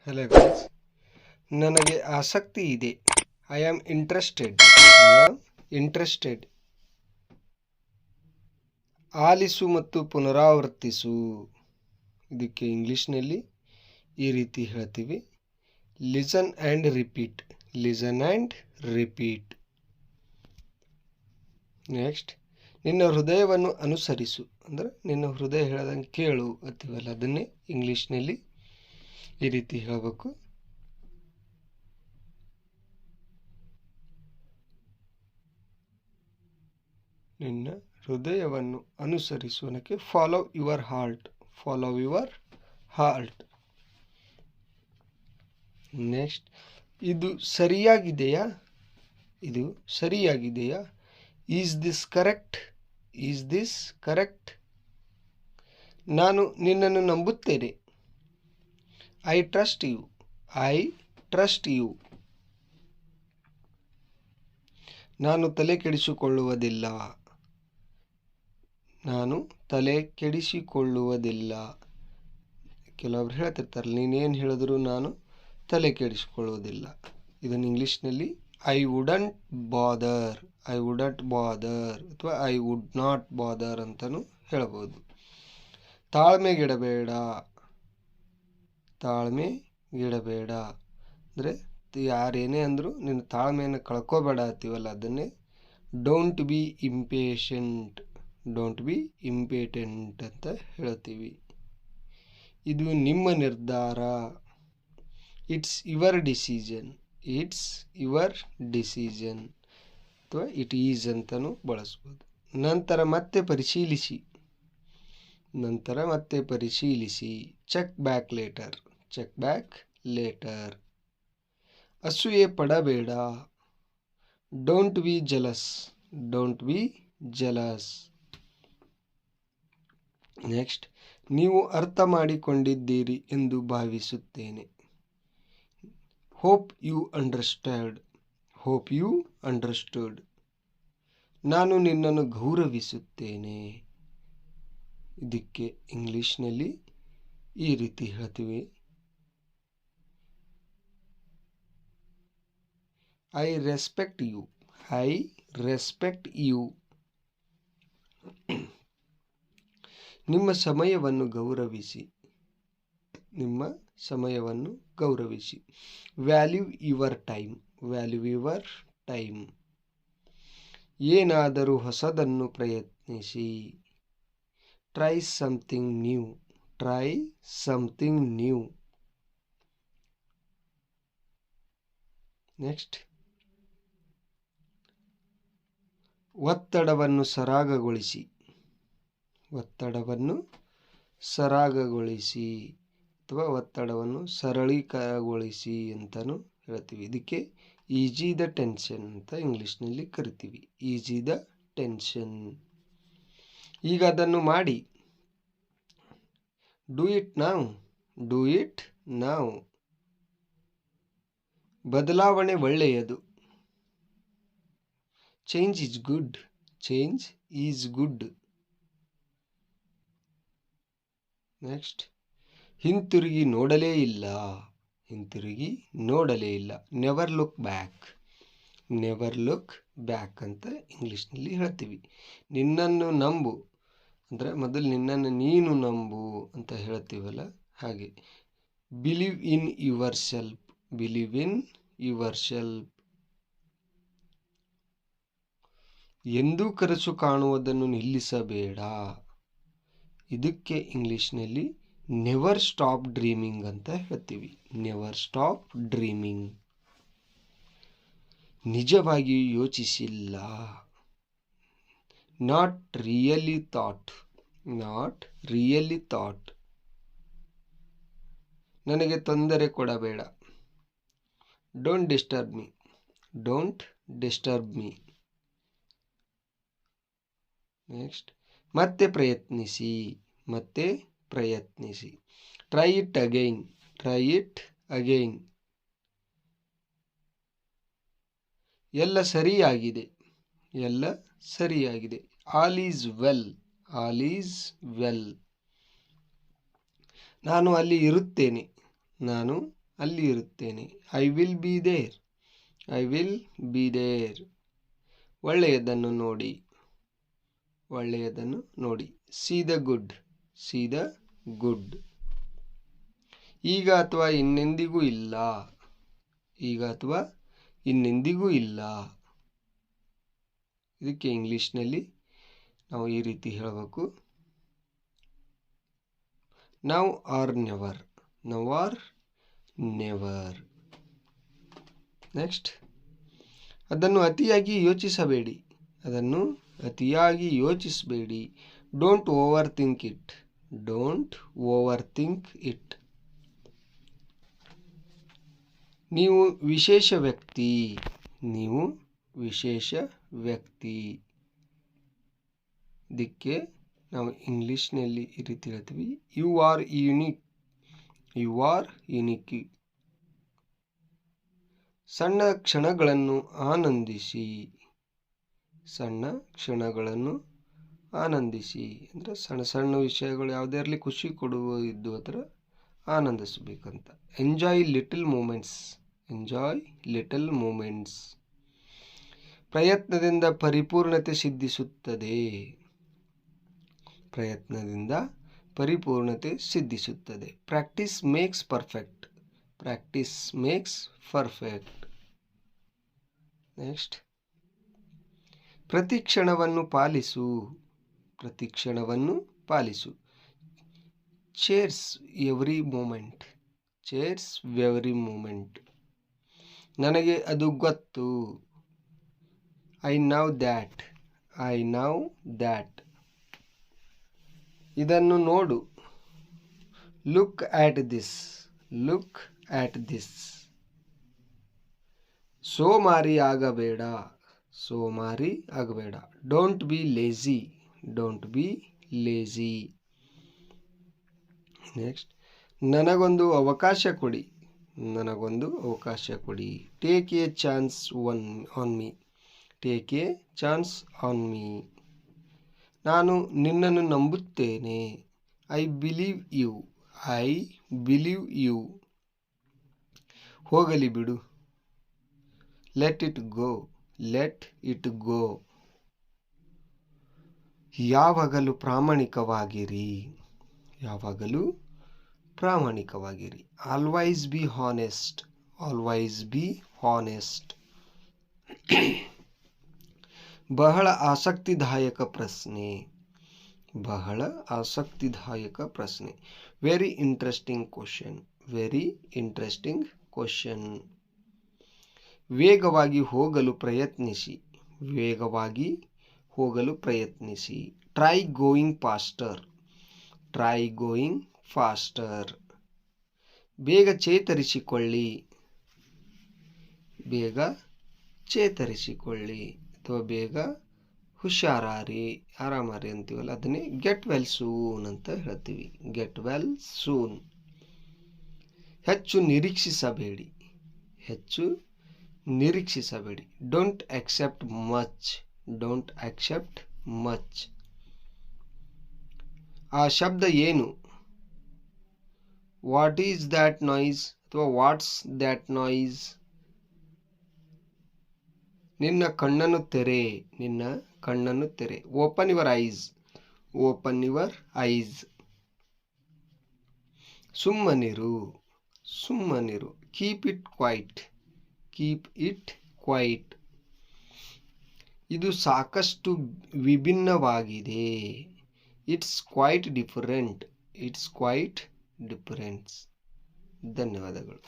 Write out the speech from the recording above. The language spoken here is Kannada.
ಹಲೋ ಗೈಸ್, ನನಗೆ ಆಸಕ್ತಿ ಇದೆ. I am interested. ಆಲಿಸು ಮತ್ತು ಪುನರಾವರ್ತಿಸು. ಇದಕ್ಕೆ ಇಂಗ್ಲಿಷ್ನಲ್ಲಿ ಈ ರೀತಿ ಹೇಳ್ತೀವಿ, ಲಿಸನ್ ಆ್ಯಂಡ್ ರಿಪೀಟ್. ನೆಕ್ಸ್ಟ್, ನಿನ್ನ ಹೃದಯವನ್ನು ಅನುಸರಿಸು. ಅಂದರೆ ನಿನ್ನ ಹೃದಯ ಹೇಳದಂಗೆ ಕೇಳು ಅಂತೀವಲ್ಲ, ಅದನ್ನೇ ಇಂಗ್ಲಿಷ್ನಲ್ಲಿ ಈ ರೀತಿ ಹೇಳಬೇಕು. ನಿನ್ನ ಹೃದಯವನ್ನು ಅನುಸರಿಸುವನಕ್ಕೆ ಫಾಲೋ ಯುವರ್ ಹಾರ್ಟ್. ನೆಕ್ಸ್ಟ್, ಇದು ಸರಿಯಾಗಿದೆಯಾ? Is this correct? ನಾನು ನಿನ್ನನ್ನು ನಂಬುತ್ತೇನೆ. I trust you. ನಾನು ತಲೆ ಕೆಡಿಸಿಕೊಳ್ಳುವುದಿಲ್ಲ. ಕೆಲವೊಬ್ರು ಹೇಳ್ತಿರ್ತಾರೆ, ನೀನೇನು ಹೇಳಿದ್ರು ನಾನು ತಲೆ ಕೆಡಿಸಿಕೊಳ್ಳುವುದಿಲ್ಲ. ಇದನ್ನು ಇಂಗ್ಲಿಷ್ನಲ್ಲಿ ಐ ವುಡಂಟ್ ಬಾದರ್ ಅಥವಾ ಐ ವುಡ್ ನಾಟ್ ಬಾದರ್ ಅಂತಲೂ ಹೇಳ್ಬೋದು. ತಾಳ್ಮೆಗೆಡಬೇಡ. ಅಂದರೆ ಯಾರೇನೇ ಅಂದರೂ ನಿನ್ನ ತಾಳ್ಮೆಯನ್ನು ಕಳ್ಕೋಬೇಡ ಅಂತೀವಲ್ಲ, ಅದನ್ನೇ ಡೋಂಟ್ ಬಿ ಇಂಪೇಟೆಂಟ್ ಅಂತ ಹೇಳ್ತೀವಿ. ಇದು ನಿಮ್ಮ ನಿರ್ಧಾರ. ಇಟ್ಸ್ ಯುವರ್ ಡಿಸಿಷನ್ ಅಥವಾ ಇಟ್ ಈಸ್ ಅಂತಲೂ ಬಳಸ್ಬೋದು. ನಂತರ ಮತ್ತೆ ಪರಿಶೀಲಿಸಿ. Check back later. ಅಸೂಯೆ ಪಡಬೇಡ. Don't be jealous. ನೆಕ್ಸ್ಟ್, ನೀವು ಅರ್ಥ ಮಾಡಿಕೊಂಡಿದ್ದೀರಿ ಎಂದು ಭಾವಿಸುತ್ತೇನೆ. Hope you understood. ನಾನು ನಿನ್ನನ್ನು ಗೌರವಿಸುತ್ತೇನೆ. ಇದಕ್ಕೆ ಇಂಗ್ಲಿಷ್ನಲ್ಲಿ ಈ ರೀತಿ ಹೇಳ್ತೀವಿ, ಐ ರೆಸ್ಪೆಕ್ಟ್ ಯು. ನಿಮ್ಮ ಸಮಯವನ್ನು ಗೌರವಿಸಿ. Value your time. ಏನಾದರೂ ಹೊಸದನ್ನು ಪ್ರಯತ್ನಿಸಿ. Try something new. ನೆಕ್ಸ್ಟ್, ಒತ್ತಡವನ್ನು ಸರಾಗಗೊಳಿಸಿ ಅಥವಾ ಒತ್ತಡವನ್ನು ಸರಳೀಕರಣಗೊಳಿಸಿ ಅಂತಲೂ ಹೇಳ್ತೀವಿ. ಇದಕ್ಕೆ ಈಜಿ ದ ಟೆನ್ಷನ್ ಅಂತ ಇಂಗ್ಲಿಷ್ನಲ್ಲಿ ಕರಿತೀವಿ. Easy the tension. ಈಗ ಅದನ್ನು ಮಾಡಿ. Do it now. ಬದಲಾವಣೆ ಒಳ್ಳೆಯದು. Change is good. ನೆಕ್ಸ್ಟ್, ಹಿಂತಿರುಗಿ ನೋಡಲೇ ಇಲ್ಲ. ನೆವರ್ ಲುಕ್ ಬ್ಯಾಕ್ ಅಂತ ಇಂಗ್ಲಿಷ್ನಲ್ಲಿ ಹೇಳ್ತೀವಿ. ನಿನ್ನನ್ನು ನಂಬು ಅಂದರೆ ಮೊದಲು ನಿನ್ನನ್ನು ನೀನು ನಂಬು ಅಂತ ಹೇಳ್ತೀವಲ್ಲ, ಹಾಗೆ ಬಿಲೀವ್ ಇನ್ ಯುವರ್ ಸೆಲ್ಫ್. ಎಂದೂ ಕನಸು ಕಾಣುವುದನ್ನು ನಿಲ್ಲಿಸಬೇಡ. ಇದಕ್ಕೆ ಇಂಗ್ಲಿಷ್ನಲ್ಲಿ ನೆವರ್ ಸ್ಟಾಪ್ ಡ್ರೀಮಿಂಗ್ ಅಂತ ಹೇಳ್ತೀವಿ. ನಿಜವಾಗಿಯೂ ಯೋಚಿಸಿಲ್ಲ. Not really thought. ನನಗೆ ತೊಂದರೆ ಕೊಡಬೇಡ. Don't disturb me. ನೆಕ್ಸ್ಟ್, ಮತ್ತೆ ಪ್ರಯತ್ನಿಸಿ. Try it again. ಎಲ್ಲ ಸರಿಯಾಗಿದೆ. All is well. ನಾನು ಅಲ್ಲಿ ಇರುತ್ತೇನೆ. ಅಲ್ಲಿ ಇರುತ್ತೇನೆ. I will be there. I will be there. ಒಳ್ಳೆಯದನ್ನು ನೋಡಿ. ಒಳ್ಳೆಯದನ್ನು ನೋಡಿ. See the good. See the good. ಈಗ ಅಥವಾ ಇನ್ನೆಂದಿಗೂ ಇಲ್ಲ. ಈಗ ಅಥವಾ ಇನ್ನೆಂದಿಗೂ ಇಲ್ಲ. ಇದಕ್ಕೆ ಇಂಗ್ಲೀಷ್ನಲ್ಲಿ ನಾವು ಈ ರೀತಿ ಹೇಳಬೇಕು. Now or never. Now or never. Next, ಅದನ್ನು ಅತಿಯಾಗಿ ಯೋಚಿಸಬೇಡಿ. ಅದನ್ನು ಅತಿಯಾಗಿ ಯೋಚಿಸಬೇಡಿ. Don't overthink it. Don't overthink it. ನೀವು ವಿಶೇಷ ವ್ಯಕ್ತಿ. ನೀವು ವಿಶೇಷ ವ್ಯಕ್ತಿ. ಇದಕ್ಕೆ ನಾವು ಇಂಗ್ಲೀಷ್ನಲ್ಲಿ ಈ ರೀತಿ ಹೇಳ್ತೀವಿ, you are unique. You are unique. ಸಣ್ಣ ಕ್ಷಣಗಳನ್ನು ಆನಂದಿಸಿ. ಸಣ್ಣ ಕ್ಷಣಗಳನ್ನು ಆನಂದಿಸಿ ಅಂದರೆ ಸಣ್ಣ ಸಣ್ಣ ವಿಷಯಗಳು ಯಾವುದೇ ಇರಲಿ ಖುಷಿ ಕೊಡುವ ಇದ್ದು ಆ ಥರ ಆನಂದಿಸಬೇಕಂತ. Enjoy little moments. Enjoy little moments. ಪ್ರಯತ್ನದಿಂದ ಪರಿಪೂರ್ಣತೆ ಸಿದ್ಧಿಸುತ್ತದೆ. ಪ್ರಯತ್ನದಿಂದ ಪರಿಪೂರ್ಣತೆ ಸಿದ್ಧಿಸುತ್ತದೆ. Practice makes perfect. Practice makes perfect. Next, ಪ್ರತಿ ಕ್ಷಣವನ್ನು ಪಾಲಿಸು. ಪ್ರತಿ ಕ್ಷಣವನ್ನು ಪಾಲಿಸು. Cheers every moment. Cheers every moment. ನನಗೆ ಅದು ಗೊತ್ತು. I know that. I know that. ಇದನ್ನು ನೋಡು. Look at this. Look at this. ಸೋಮಾರಿ ಆಗಬೇಡ. ಸೋಮಾರಿ ಆಗಬೇಡ. Don't be lazy. Don't be lazy. Next, ನನಗೊಂದು ಅವಕಾಶ ಕೊಡಿ. ನನಗೊಂದು ಅವಕಾಶ ಕೊಡಿ. Take a chance on me. Take a chance on me. ನಾನು ನಿನ್ನನ್ನು ನಂಬುತ್ತೇನೆ. I believe you. I believe you. ಹೋಗಲಿ ಬಿಡು. Let it go. Let it go. ಯಾವಾಗಲೂ ಪ್ರಾಮಾಣಿಕವಾಗಿರಿ. ಯಾವಾಗಲೂ ಪ್ರಾಮಾಣಿಕವಾಗಿರಿ. Always be honest. Always be honest. ಬಹಳ ಆಸಕ್ತಿದಾಯಕ ಪ್ರಶ್ನೆ. ಬಹಳ ಆಸಕ್ತಿದಾಯಕ ಪ್ರಶ್ನೆ. Very interesting question. Very interesting question. ವೇಗವಾಗಿ ಹೋಗಲು ಪ್ರಯತ್ನಿಸಿ. ವೇಗವಾಗಿ ಹೋಗಲು ಪ್ರಯತ್ನಿಸಿ. Try going faster. Try going faster. ಬೇಗ ಚೇತರಿಸಿಕೊಳ್ಳಿ. ಬೇಗ ಚೇತರಿಸಿಕೊಳ್ಳಿ ಅಥವಾ ಬೇಗ ಹುಷಾರಾರಿ, ಆರಾಮಾರಿ ಅಂತೀವಲ್ಲ ಅದನ್ನೇ ಗೆಟ್ ವೆಲ್ ಸೂನ್ ಅಂತ ಹೇಳ್ತೀವಿ. Get well soon. ಹೆಚ್ಚು ನಿರೀಕ್ಷಿಸಬೇಡಿ. ಹೆಚ್ಚು ನಿರೀಕ್ಷಿಸಬೇಡಿ. Don't accept much. Don't accept much. ಆ ಶಬ್ದ ಏನು? ವಾಟ್ ಈಸ್ ದ್ಯಾಟ್ ನಾಯ್ಸ್ ಅಥವಾ ವಾಟ್ಸ್ ದ್ಯಾಟ್ ನಾಯ್ಸ್. ನಿನ್ನ ಕಣ್ಣನ್ನು ತೆರೆ. ನಿನ್ನ ಕಣ್ಣನ್ನು ತೆರೆ. Open your eyes. Open your eyes. ಸುಮ್ಮನಿರು. ಸುಮ್ಮನಿರು. Keep it quiet. Keep it quiet. ಇದು ಸಾಕಷ್ಟು ವಿಭಿನ್ನವಾಗಿದೆ. It's quite different. It's quite difference. ಧನ್ಯವಾದಗಳು.